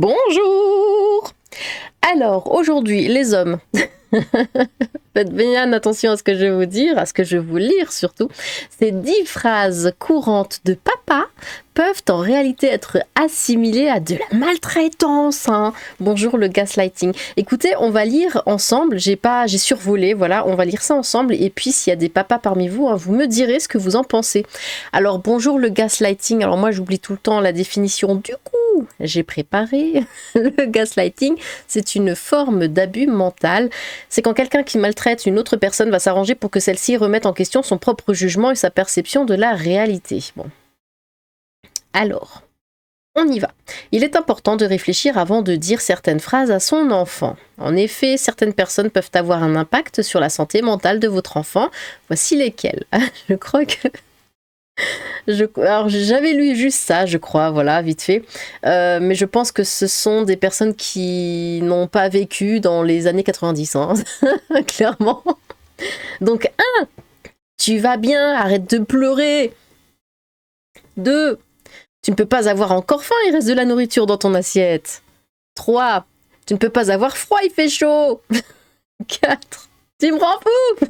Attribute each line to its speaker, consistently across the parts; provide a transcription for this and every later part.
Speaker 1: Bonjour! Alors, aujourd'hui, les hommes, faites bien attention à ce que je vais vous dire, à ce que je vais vous lire surtout. Ces 10 phrases courantes de papa peuvent en réalité être assimilées à de la maltraitance. Bonjour le gaslighting. Écoutez, on va lire ensemble, j'ai survolé, voilà, on va lire ça ensemble et puis s'il y a des papas parmi vous, vous me direz ce que vous en pensez. Alors bonjour le gaslighting, alors moi j'oublie tout le temps la définition, du coup j'ai préparé. Le gaslighting, c'est une forme d'abus mental. C'est quand quelqu'un qui maltraite une autre personne va s'arranger pour que celle-ci remette en question son propre jugement et sa perception de la réalité. Bon. Alors, on y va. Il est important de réfléchir avant de dire certaines phrases à son enfant. En effet, certaines personnes peuvent avoir un impact sur la santé mentale de votre enfant. Voici lesquelles. Je crois que... Alors, j'avais lu juste ça, je crois, voilà, vite fait. Mais je pense que ce sont des personnes qui n'ont pas vécu dans les années 90, clairement. Donc, 1. Tu vas bien, arrête de pleurer. 2. Tu ne peux pas avoir encore faim, il reste de la nourriture dans ton assiette. 3. Tu ne peux pas avoir froid, il fait chaud. 4. Tu me rends fou.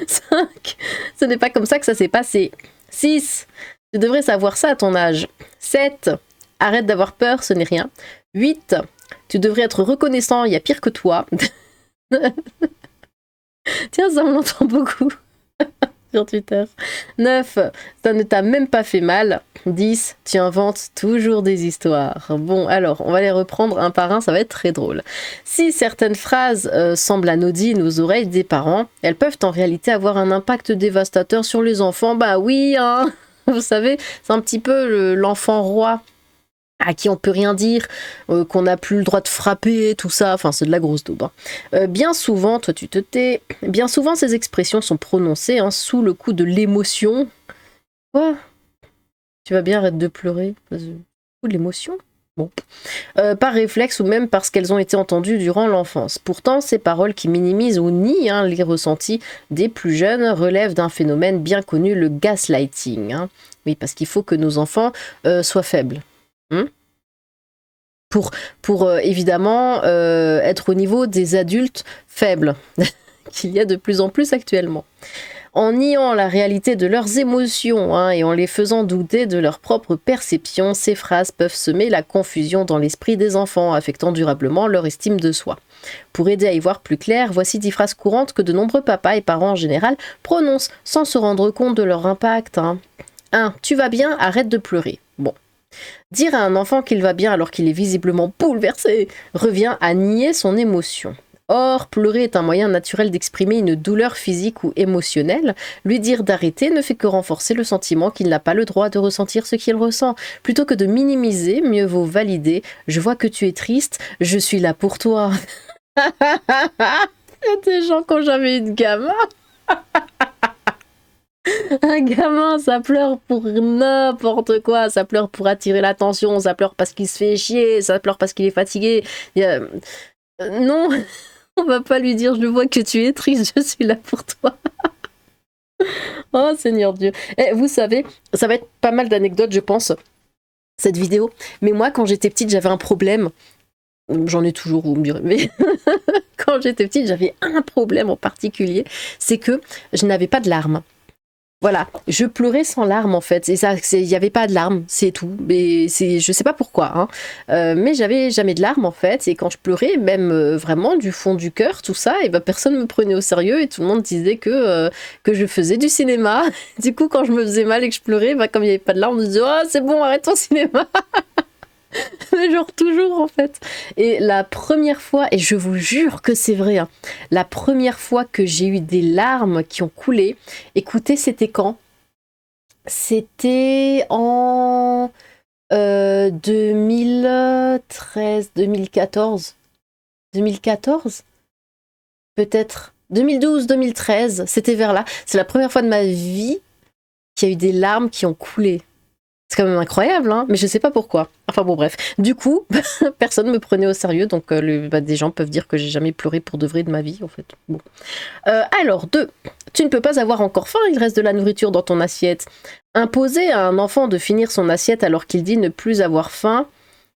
Speaker 1: 5. Ce n'est pas comme ça que ça s'est passé. 6. Tu devrais savoir ça à ton âge. 7. Arrête d'avoir peur, ce n'est rien. 8. Tu devrais être reconnaissant, il y a pire que toi. Tiens, ça on l'entend beaucoup sur Twitter. 9. Ça ne t'a même pas fait mal. 10. Tu inventes toujours des histoires. Bon, alors, on va les reprendre un par un, ça va être très drôle. Si certaines phrases semblent anodines aux oreilles des parents, elles peuvent en réalité avoir un impact dévastateur sur les enfants. Bah oui, vous savez, c'est un petit peu l'enfant roi à qui on peut rien dire, qu'on n'a plus le droit de frapper, tout ça, enfin c'est de la grosse daube. Bien souvent, toi tu te tais, bien souvent ces expressions sont prononcées sous le coup de l'émotion. Quoi ? Tu vas bien, arrête de pleurer. Ou de l'émotion ? Bon. Par réflexe ou même parce qu'elles ont été entendues durant l'enfance. Pourtant, ces paroles qui minimisent ou nient les ressentis des plus jeunes relèvent d'un phénomène bien connu, le gaslighting. Oui, parce qu'il faut que nos enfants soient faibles. Pour évidemment être au niveau des adultes faibles, qu'il y a de plus en plus actuellement. En niant la réalité de leurs émotions et en les faisant douter de leur propre perception, ces phrases peuvent semer la confusion dans l'esprit des enfants, affectant durablement leur estime de soi. Pour aider à y voir plus clair, voici 10 phrases courantes que de nombreux papas et parents en général prononcent sans se rendre compte de leur impact. 1. Tu vas bien, arrête de pleurer. Bon. Dire à un enfant qu'il va bien alors qu'il est visiblement bouleversé revient à nier son émotion. Or, pleurer est un moyen naturel d'exprimer une douleur physique ou émotionnelle. Lui dire d'arrêter ne fait que renforcer le sentiment qu'il n'a pas le droit de ressentir ce qu'il ressent. Plutôt que de minimiser, mieux vaut valider. Je vois que tu es triste, je suis là pour toi. Il y a des gens qui n'ont jamais eu de gamin. Un gamin, ça pleure pour n'importe quoi. Ça pleure pour attirer l'attention, ça pleure parce qu'il se fait chier, ça pleure parce qu'il est fatigué. Non, on va pas lui dire je vois que tu es triste, je suis là pour toi. Oh Seigneur Dieu. Et vous savez, ça va être pas mal d'anecdotes je pense, cette vidéo. Mais moi quand j'étais petite j'avais un problème. J'en ai toujours, vous me direz, mais quand j'étais petite j'avais un problème en particulier. C'est que je n'avais pas de larmes. Voilà, je pleurais sans larmes en fait, et ça, il n'y avait pas de larmes, c'est tout, mais je sais pas pourquoi, mais j'avais jamais de larmes en fait, et quand je pleurais, même vraiment du fond du cœur, tout ça, et ben personne me prenait au sérieux, et tout le monde disait que je faisais du cinéma. Du coup, quand je me faisais mal et que je pleurais, comme il n'y avait pas de larmes, on me disait « Oh, c'est bon, arrête ton cinéma !» Mais genre toujours en fait. Et la première fois, et je vous jure que c'est vrai, la première fois que j'ai eu des larmes qui ont coulé, écoutez, c'était quand ? C'était en 2013, 2014. 2014 ? Peut-être 2012, 2013, c'était vers là. C'est la première fois de ma vie qu'il y a eu des larmes qui ont coulé. C'est quand même incroyable, mais je sais pas pourquoi. Enfin bon, bref. Du coup, personne ne me prenait au sérieux, donc des gens peuvent dire que j'ai jamais pleuré pour de vrai de ma vie, en fait. Bon. Alors, 2. Tu ne peux pas avoir encore faim, il reste de la nourriture dans ton assiette. Imposer à un enfant de finir son assiette alors qu'il dit ne plus avoir faim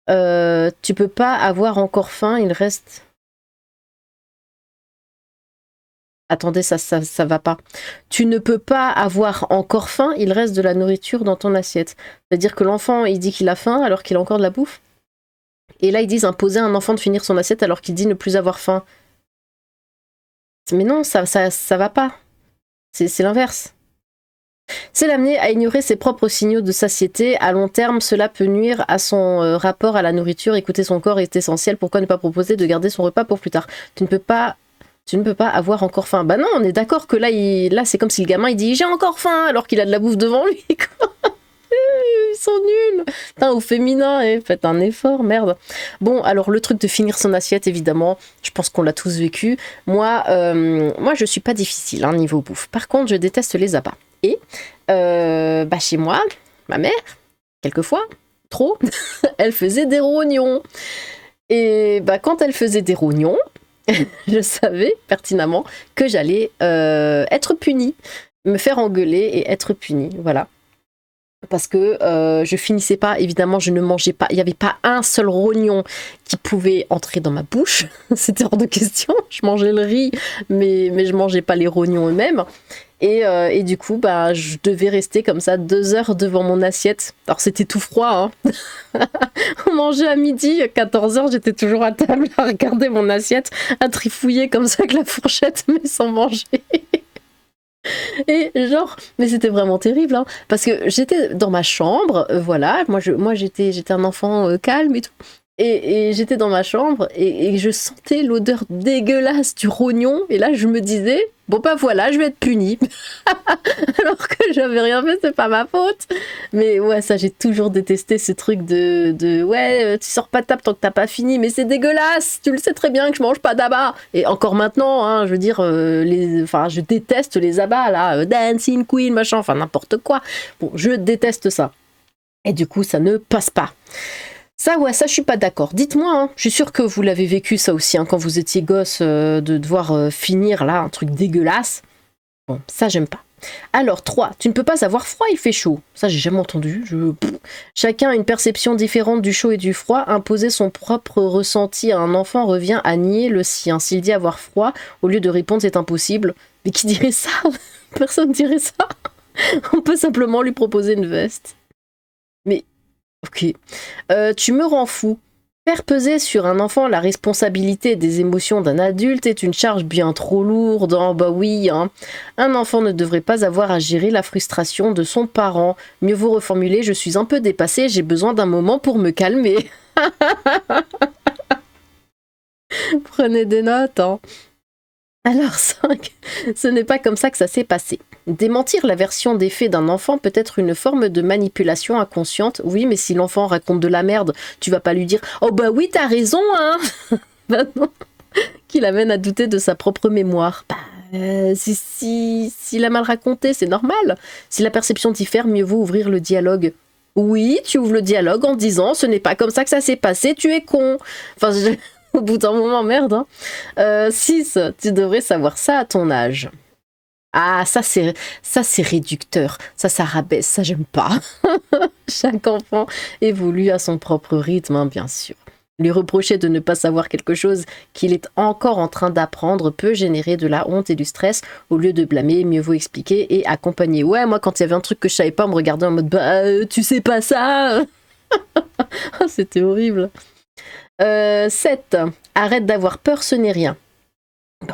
Speaker 1: Tu peux pas avoir encore faim, il reste... Attendez, ça va pas. Tu ne peux pas avoir encore faim, il reste de la nourriture dans ton assiette. C'est-à-dire que l'enfant, il dit qu'il a faim alors qu'il a encore de la bouffe. Et là, ils disent imposer à un enfant de finir son assiette alors qu'il dit ne plus avoir faim. Mais non, ça va pas. C'est l'inverse. C'est l'amener à ignorer ses propres signaux de satiété. À long terme, cela peut nuire à son rapport à la nourriture. Écouter son corps est essentiel. Pourquoi ne pas proposer de garder son repas pour plus tard? Tu ne peux pas avoir encore faim. Bah non, on est d'accord que là c'est comme si le gamin il dit j'ai encore faim alors qu'il a de la bouffe devant lui. Ils sont nuls. Putain, au féminin, faites un effort, merde. Bon, alors le truc de finir son assiette, évidemment, je pense qu'on l'a tous vécu. Moi, je suis pas difficile niveau bouffe. Par contre, je déteste les abats. Et chez moi, ma mère, quelquefois, trop, elle faisait des rognons. Et quand elle faisait des rognons, je savais pertinemment que j'allais être punie, me faire engueuler et être punie, voilà. Parce que je finissais pas, évidemment, je ne mangeais pas, il n'y avait pas un seul rognon qui pouvait entrer dans ma bouche, c'était hors de question, je mangeais le riz, mais je mangeais pas les rognons eux-mêmes. Et du coup, je devais rester comme ça 2 heures devant mon assiette. Alors c'était tout froid, hein. On mangeait à midi, à 14h, j'étais toujours à table à regarder mon assiette, à trifouiller comme ça avec la fourchette, mais sans manger. Et genre, mais c'était vraiment terrible, hein, parce que j'étais dans ma chambre, voilà, moi j'étais un enfant calme et tout. Et j'étais dans ma chambre et je sentais l'odeur dégueulasse du rognon. Et là, je me disais, bon voilà, je vais être punie. Alors que j'avais rien fait, c'est pas ma faute. Mais ouais, ça, j'ai toujours détesté ce truc de ouais, tu sors pas de table tant que t'as pas fini. Mais c'est dégueulasse, tu le sais très bien que je mange pas d'abats. Et encore maintenant, hein, je veux dire, je déteste les abats, là, Dancing Queen, machin, enfin n'importe quoi. Bon, je déteste ça. Et du coup, ça ne passe pas. Ça, je suis pas d'accord. Dites-moi, hein, je suis sûre que vous l'avez vécu ça aussi, hein, quand vous étiez gosse, de devoir finir là, un truc dégueulasse. Bon, ça, j'aime pas. Alors, 3, tu ne peux pas avoir froid, il fait chaud. Ça, j'ai jamais entendu. Chacun a une perception différente du chaud et du froid. Imposer son propre ressenti à un enfant revient à nier le sien. S'il dit avoir froid, au lieu de répondre c'est impossible. Mais qui dirait ça? Personne dirait ça. On peut simplement lui proposer une veste. Mais... Ok. Tu me rends fou. Faire peser sur un enfant la responsabilité des émotions d'un adulte est une charge bien trop lourde. Oh, bah oui, hein. Un enfant ne devrait pas avoir à gérer la frustration de son parent. Mieux vaut reformuler, je suis un peu dépassée, j'ai besoin d'un moment pour me calmer. Prenez des notes, hein. Alors 5, ce n'est pas comme ça que ça s'est passé. Démentir la version des faits d'un enfant peut être une forme de manipulation inconsciente. Oui, mais si l'enfant raconte de la merde, tu vas pas lui dire « Oh bah oui, t'as raison, hein !» Bah non, qui l'amène à douter de sa propre mémoire. S'il a mal raconté, c'est normal. Si la perception diffère, mieux vaut ouvrir le dialogue. Oui, tu ouvres le dialogue en disant « Ce n'est pas comme ça que ça s'est passé, tu es con !» Enfin, au bout d'un moment, merde. Hein. 6, tu devrais savoir ça à ton âge. Ah, ça c'est réducteur, ça rabaisse, ça j'aime pas. Chaque enfant évolue à son propre rythme, hein, bien sûr. Lui reprocher de ne pas savoir quelque chose qu'il est encore en train d'apprendre peut générer de la honte et du stress. Au lieu de blâmer, mieux vaut expliquer et accompagner. Ouais, moi quand il y avait un truc que je savais pas, on me regardait en mode tu sais pas ça. C'était horrible. 7. Arrête d'avoir peur, ce n'est rien.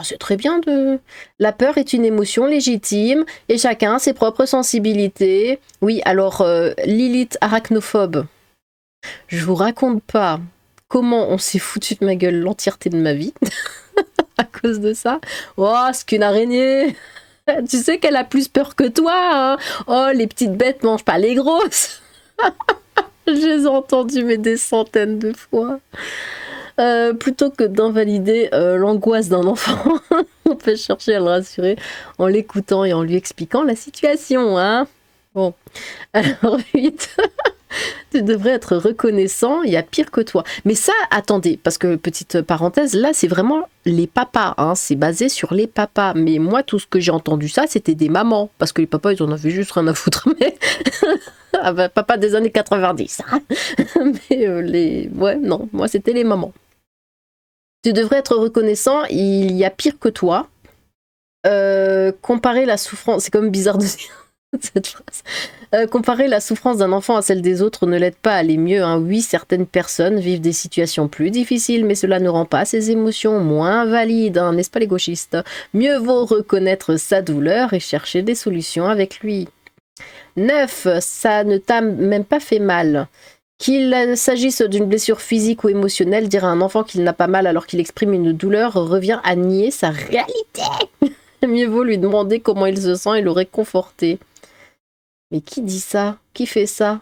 Speaker 1: C'est très bien de... La peur est une émotion légitime et chacun a ses propres sensibilités. Oui, alors Lilith arachnophobe, je vous raconte pas comment on s'est foutu de ma gueule l'entièreté de ma vie à cause de ça. Oh, c'est qu'une araignée. Tu sais qu'elle a plus peur que toi, hein. Oh, les petites bêtes mangent pas les grosses. Je les ai entendues mais des centaines de fois. Plutôt que d'invalider l'angoisse d'un enfant, on peut chercher à le rassurer en l'écoutant et en lui expliquant la situation, hein. Bon, alors 8, tu devrais être reconnaissant, il y a pire que toi. Mais ça, attendez, parce que petite parenthèse, là c'est vraiment les papas, hein, c'est basé sur les papas. Mais moi, tout ce que j'ai entendu ça, c'était des mamans, parce que les papas, ils en avaient juste rien à foutre. Mais Ah bah, papa des années 90. Hein. Mais ouais, non, moi c'était les mamans. Tu devrais être reconnaissant, il y a pire que toi. Comparer la souffrance, c'est quand même bizarre de dire cette phrase. Comparer la souffrance d'un enfant à celle des autres ne l'aide pas à aller mieux. Hein. Oui, certaines personnes vivent des situations plus difficiles, mais cela ne rend pas ses émotions moins valides, hein, n'est-ce pas les gauchistes? Mieux vaut reconnaître sa douleur et chercher des solutions avec lui. 9. Ça ne t'a même pas fait mal. Qu'il s'agisse d'une blessure physique ou émotionnelle, dire à un enfant qu'il n'a pas mal alors qu'il exprime une douleur revient à nier sa réalité. Mieux vaut lui demander comment il se sent et le réconforter. Mais qui dit ça? Qui fait ça?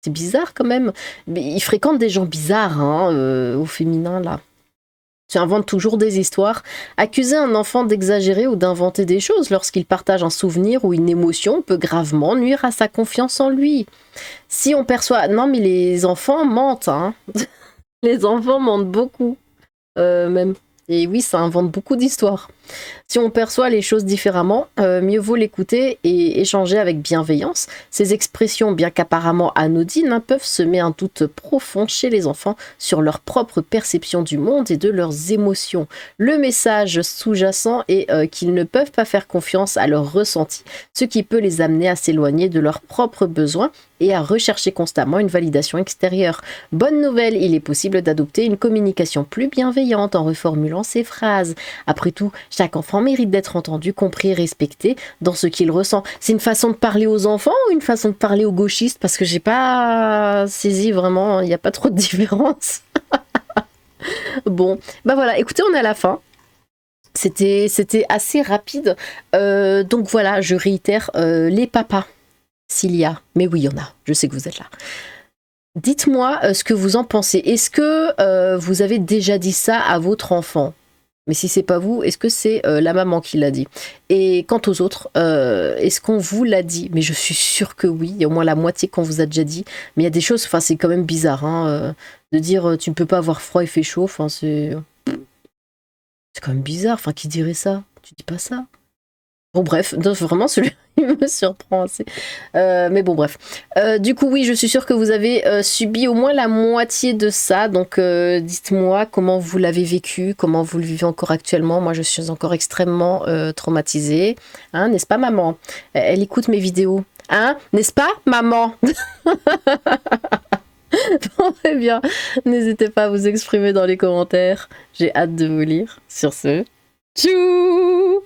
Speaker 1: C'est bizarre quand même. Mais il fréquente des gens bizarres, hein, au féminin, là. Tu inventes toujours des histoires. Accuser un enfant d'exagérer ou d'inventer des choses lorsqu'il partage un souvenir ou une émotion peut gravement nuire à sa confiance en lui. Si on perçoit... Non, mais les enfants mentent, hein. Les enfants mentent beaucoup, même. Et oui, ça invente beaucoup d'histoires. Si on perçoit les choses différemment, mieux vaut l'écouter et échanger avec bienveillance. Ces expressions, bien qu'apparemment anodines, hein, peuvent semer un doute profond chez les enfants sur leur propre perception du monde et de leurs émotions. Le message sous-jacent est qu'ils ne peuvent pas faire confiance à leurs ressentis, ce qui peut les amener à s'éloigner de leurs propres besoins et à rechercher constamment une validation extérieure. Bonne nouvelle, il est possible d'adopter une communication plus bienveillante en reformulant ces phrases. Après tout, chaque enfant mérite d'être entendu, compris, respecté dans ce qu'il ressent. C'est une façon de parler aux enfants ou une façon de parler aux gauchistes? Parce que j'ai pas saisi vraiment, il n'y a pas trop de différence. Bon, bah voilà, écoutez, on est à la fin. C'était assez rapide. Donc voilà, je réitère, les papas, s'il y a. Mais oui, il y en a, je sais que vous êtes là. Dites-moi ce que vous en pensez. Est-ce que vous avez déjà dit ça à votre enfant? Mais si c'est pas vous, est-ce que c'est la maman qui l'a dit? Et quant aux autres, est-ce qu'on vous l'a dit? Mais je suis sûre que oui, il y a au moins la moitié qu'on vous a déjà dit. Mais il y a des choses, enfin c'est quand même bizarre, hein, de dire tu ne peux pas avoir froid, il fait chaud, enfin c'est quand même bizarre, enfin qui dirait ça? Tu dis pas ça? Bon bref, donc, vraiment celui-là il me surprend assez. Mais bon bref. Du coup oui, je suis sûre que vous avez subi au moins la moitié de ça. Donc dites-moi comment vous l'avez vécu, comment vous le vivez encore actuellement. Moi je suis encore extrêmement traumatisée. Hein, n'est-ce pas maman? Elle écoute mes vidéos. Hein, n'est-ce pas maman? Bon, très bien. N'hésitez pas à vous exprimer dans les commentaires. J'ai hâte de vous lire. Sur ce, tchou!